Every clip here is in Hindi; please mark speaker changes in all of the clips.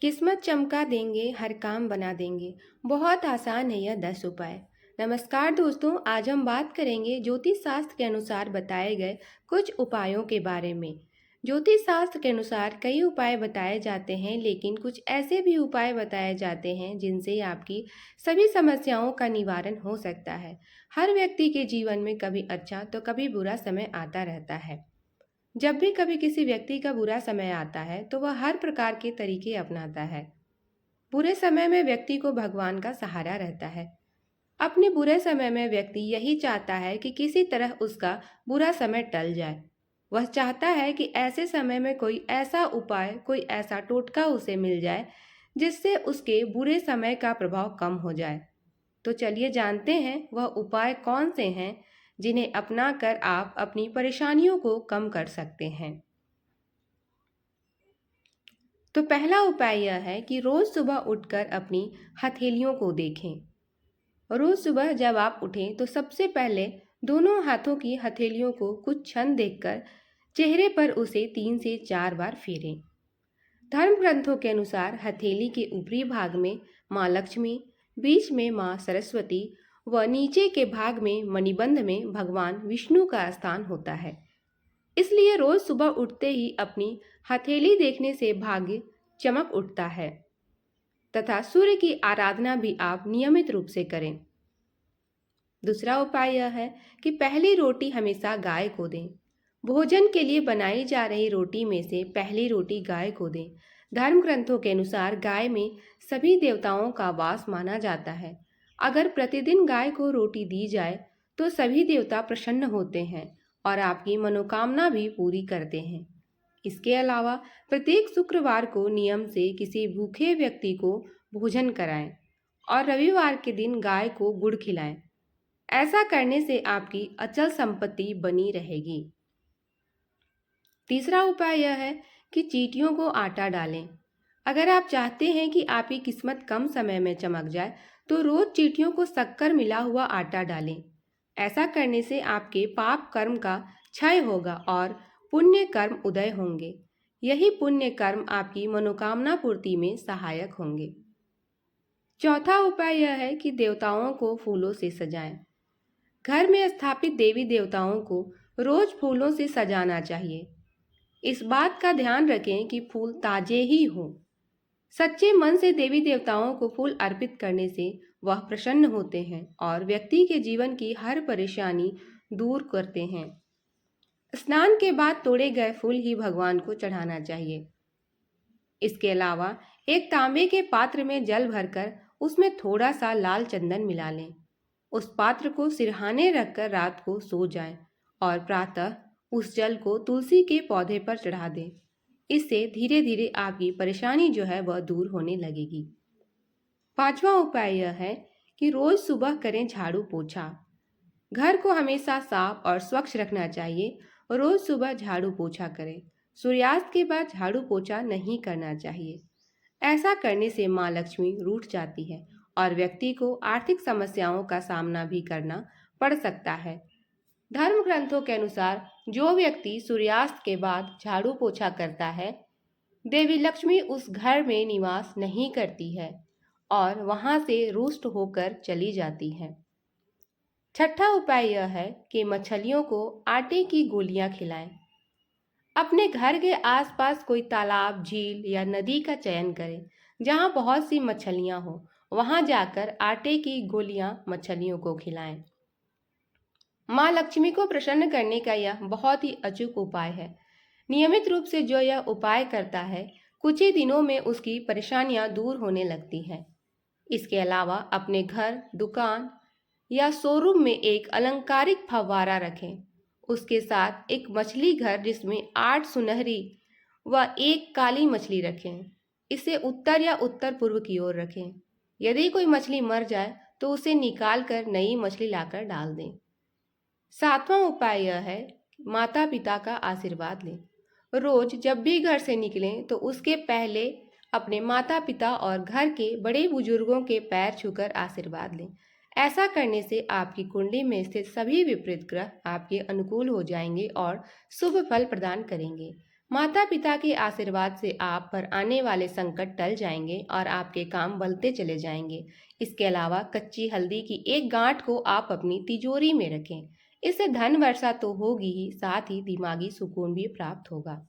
Speaker 1: किस्मत चमका देंगे, हर काम बना देंगे। बहुत आसान है यह 10 उपाय। नमस्कार दोस्तों, आज हम बात करेंगे ज्योतिष शास्त्र के अनुसार बताए गए कुछ उपायों के बारे में। ज्योतिष शास्त्र के अनुसार कई उपाय बताए जाते हैं, लेकिन कुछ ऐसे भी उपाय बताए जाते हैं जिनसे आपकी सभी समस्याओं का निवारण हो सकता है। हर व्यक्ति के जीवन में कभी अच्छा तो कभी बुरा समय आता रहता है। जब भी कभी किसी व्यक्ति का बुरा समय आता है तो वह हर प्रकार के तरीके अपनाता है। बुरे समय में व्यक्ति को भगवान का सहारा रहता है। अपने बुरे समय में व्यक्ति यही चाहता है कि किसी तरह उसका बुरा समय टल जाए। वह चाहता है कि ऐसे समय में कोई ऐसा उपाय, कोई ऐसा टोटका उसे मिल जाए जिससे उसके बुरे समय का प्रभाव कम हो जाए। तो चलिए जानते हैं वह उपाय कौन से हैं जिन्हें अपनाकर आप अपनी परेशानियों को कम कर सकते हैं। तो पहला उपाय यह है कि रोज सुबह उठकर अपनी हथेलियों को देखें। रोज सुबह जब आप उठें तो सबसे पहले दोनों हाथों की हथेलियों को कुछ क्षण देखकर चेहरे पर उसे 3 से 4 बार फेरें। धर्म ग्रंथों के अनुसार हथेली के ऊपरी भाग में माँ लक्ष्मी, बीच में माँ सरस्वती व नीचे के भाग में मणिबंध में भगवान विष्णु का स्थान होता है। इसलिए रोज सुबह उठते ही अपनी हथेली देखने से भाग्य चमक उठता है तथा सूर्य की आराधना भी आप नियमित रूप से करें। दूसरा उपाय यह है कि पहली रोटी हमेशा गाय को दें। भोजन के लिए बनाई जा रही रोटी में से पहली रोटी गाय को दें। धर्म ग्रंथों के अनुसार गाय में सभी देवताओं का वास माना जाता है। अगर प्रतिदिन गाय को रोटी दी जाए तो सभी देवता प्रसन्न होते हैं और आपकी मनोकामना भी पूरी करते हैं। इसके अलावा प्रत्येक शुक्रवार को नियम से किसी भूखे व्यक्ति को भोजन कराएं और रविवार के दिन गाय को गुड़ खिलाएं। ऐसा करने से आपकी अचल संपत्ति बनी रहेगी। तीसरा उपाय यह है कि चींटियों को आटा डालें। अगर आप चाहते हैं कि आपकी किस्मत कम समय में चमक जाए तो रोज चींटियों को शक्कर मिला हुआ आटा डालें। ऐसा करने से आपके पाप कर्म का क्षय होगा और पुण्य कर्म उदय होंगे। यही पुण्य कर्म आपकी मनोकामना पूर्ति में सहायक होंगे। चौथा उपाय यह है कि देवताओं को फूलों से सजाएं। घर में स्थापित देवी देवताओं को रोज फूलों से सजाना चाहिए। इस बात का ध्यान रखें कि फूल ताजे ही हों। सच्चे मन से देवी देवताओं को फूल अर्पित करने से वह प्रसन्न होते हैं और व्यक्ति के जीवन की हर परेशानी दूर करते हैं। स्नान के बाद तोड़े गए फूल ही भगवान को चढ़ाना चाहिए। इसके अलावा एक तांबे के पात्र में जल भरकर उसमें थोड़ा सा लाल चंदन मिला लें। उस पात्र को सिरहाने रखकर रात को सो जाएं और प्रातः उस जल को तुलसी के पौधे पर चढ़ा दें। इससे धीरे धीरे आपकी परेशानी जो है वह दूर होने लगेगी। पांचवा उपाय यह है कि रोज सुबह करें झाड़ू पोछा। घर को हमेशा साफ और स्वच्छ रखना चाहिए। रोज सुबह झाड़ू पोछा करें। सूर्यास्त के बाद झाड़ू पोछा नहीं करना चाहिए। ऐसा करने से माँ लक्ष्मी रूठ जाती है और व्यक्ति को आर्थिक समस्याओं का सामना भी करना पड़ सकता है। धर्म ग्रंथों के अनुसार जो व्यक्ति सूर्यास्त के बाद झाड़ू पोछा करता है, देवी लक्ष्मी उस घर में निवास नहीं करती है और वहां से रुष्ट होकर चली जाती है। छठा उपाय यह है कि मछलियों को आटे की गोलियां खिलाएं। अपने घर के आसपास कोई तालाब, झील या नदी का चयन करें जहां बहुत सी मछलियां हो। वहां जाकर आटे की गोलियां मछलियों को खिलाएं। माँ लक्ष्मी को प्रसन्न करने का यह बहुत ही अचूक उपाय है। नियमित रूप से जो यह उपाय करता है, कुछ ही दिनों में उसकी परेशानियां दूर होने लगती हैं। इसके अलावा अपने घर, दुकान या शोरूम में एक अलंकारिक फव्वारा रखें। उसके साथ एक मछली घर जिसमें 8 सुनहरी व एक काली मछली रखें। इसे उत्तर या उत्तर पूर्व की ओर रखें। यदि कोई मछली मर जाए तो उसे निकाल कर नई मछली लाकर डाल दें। सातवां उपाय यह है माता पिता का आशीर्वाद लें। रोज जब भी घर से निकलें तो उसके पहले अपने माता पिता और घर के बड़े बुजुर्गों के पैर छूकर आशीर्वाद लें। ऐसा करने से आपकी कुंडली में स्थित सभी विपरीत ग्रह आपके अनुकूल हो जाएंगे और शुभ फल प्रदान करेंगे। माता पिता के आशीर्वाद से आप पर आने वाले संकट टल जाएंगे और आपके काम बढ़ते चले जाएंगे। इसके अलावा कच्ची हल्दी की एक गांठ को आप अपनी तिजोरी में रखें। इससे धन वर्षा तो होगी ही, साथ ही दिमागी सुकून भी प्राप्त होगा।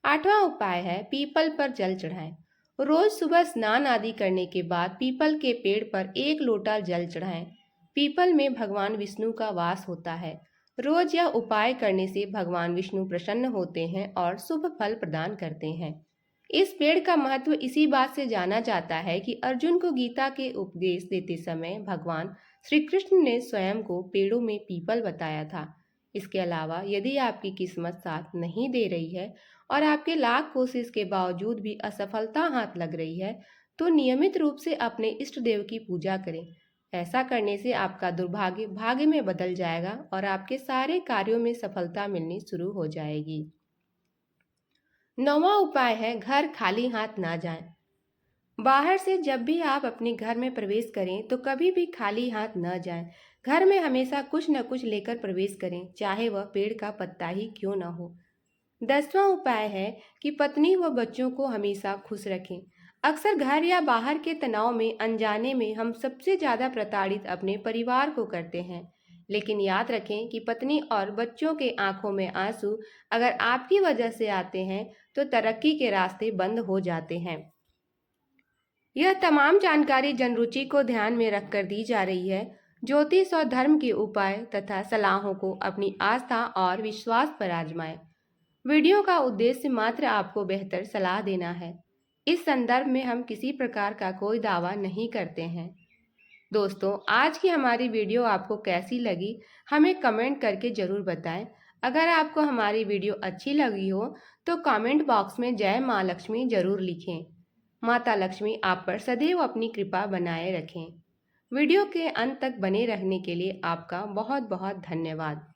Speaker 1: आठवां उपाय है पीपल पर जल चढ़ाएं। रोज सुबह स्नान आदि करने के बाद पीपल के पेड़ पर एक लोटा जल चढ़ाएं। पीपल में भगवान विष्णु का वास होता है। रोज यह उपाय करने से भगवान विष्णु प्रसन्न होते हैं और शुभ फल प्रदान करते हैं। इस पेड़ का महत्व इसी बात से जाना जाता है कि अर्जुन को गीता के उपदेश देते समय भगवान श्री कृष्ण ने स्वयं को पेड़ों में पीपल बताया था। इसके अलावा यदि आपकी किस्मत साथ नहीं दे रही है और आपके लाख कोशिश के बावजूद भी असफलता हाथ लग रही है, तो नियमित रूप से अपने इष्ट देव की पूजा करें। ऐसा करने से आपका दुर्भाग्य भाग्य में बदल जाएगा और आपके सारे कार्यों में सफलता मिलनी शुरू हो जाएगी। नौवां उपाय है घर खाली हाथ ना जाएं। बाहर से जब भी आप अपने घर में प्रवेश करें तो कभी भी खाली हाथ न जाएं। घर में हमेशा कुछ न कुछ लेकर प्रवेश करें, चाहे वह पेड़ का पत्ता ही क्यों न हो। 10वां उपाय है कि पत्नी व बच्चों को हमेशा खुश रखें। अक्सर घर या बाहर के तनाव में अनजाने में हम सबसे ज़्यादा प्रताड़ित अपने परिवार को करते हैं। लेकिन याद रखें कि पत्नी और बच्चों के आंखों में आंसू अगर आपकी वजह से आते हैं तो तरक्की के रास्ते बंद हो जाते हैं। यह तमाम जानकारी जनरुचि को ध्यान में रखकर दी जा रही है। ज्योतिष और धर्म के उपाय तथा सलाहों को अपनी आस्था और विश्वास पर आजमाएं। वीडियो का उद्देश्य मात्र आपको बेहतर सलाह देना है। इस संदर्भ में हम किसी प्रकार का कोई दावा नहीं करते हैं। दोस्तों, आज की हमारी वीडियो आपको कैसी लगी हमें कमेंट करके ज़रूर बताएं। अगर आपको हमारी वीडियो अच्छी लगी हो तो कमेंट बॉक्स में जय माँ लक्ष्मी जरूर लिखें। माता लक्ष्मी आप पर सदैव अपनी कृपा बनाए रखें। वीडियो के अंत तक बने रहने के लिए आपका बहुत बहुत धन्यवाद।